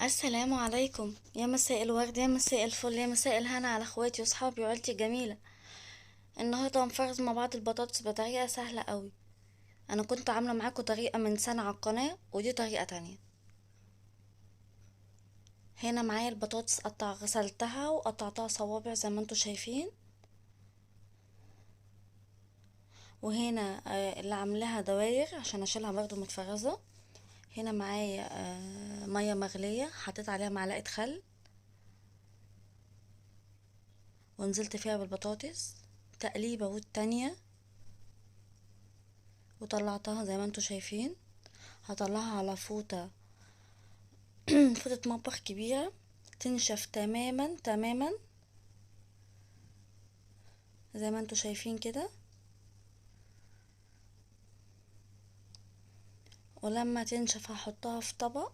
السلام عليكم، يا مساء الورد، يا مساء الفل، يا مساء الهنا على اخواتي واصحابي وعيلتي الجميله. النهارده هنفرز مع بعض البطاطس بطريقه سهله قوي. انا كنت عامله معاكم طريقه من سنه على القناه، ودي طريقه تانية. هنا معايا البطاطس غسلتها وقطعتها صوابع زي ما انتوا شايفين. وهنا اللي عاملاها دواير عشان اشيلها برضو متفرزه. هنا معايا ميه مغليه، حطيت عليها معلقه خل ونزلت فيها بالبطاطس تقليبه والتانية، وطلعتها زي ما انتوا شايفين. هطلعها على فوطة فوطة مطبخ كبيرة تنشف تماما تماما زي ما انتوا شايفين كده. ولما تنشف هحطها في طبق.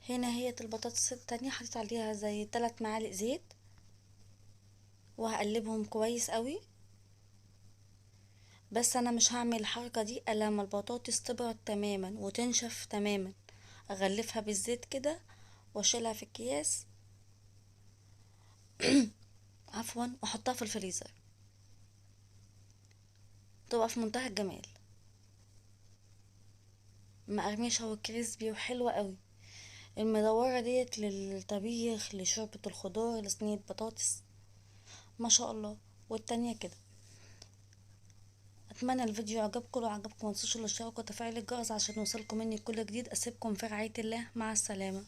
هنا هي البطاطس التانية حطيت عليها زي 3 معالق زيت، وهقلبهم كويس قوي. بس انا مش هعمل الحركة دي الا لما البطاطس تبرد تماما وتنشف تماما. اغلفها بالزيت كده واشيلها في الكياس عفوا، واحطها في الفريزر، تبقى في منتهى الجمال، مقرمشة وكريسبي وحلوة قوي. المدورة ديت للطبيخ، لشوربة الخضار، لصينية بطاطس، ما شاء الله. والتانية كده. اتمنى الفيديو عجبكم، لو عجبكم متنسوش الاشتراك وتفعيل الجرس عشان يوصلكم مني كل جديد. اسيبكم في رعاية الله، مع السلامة.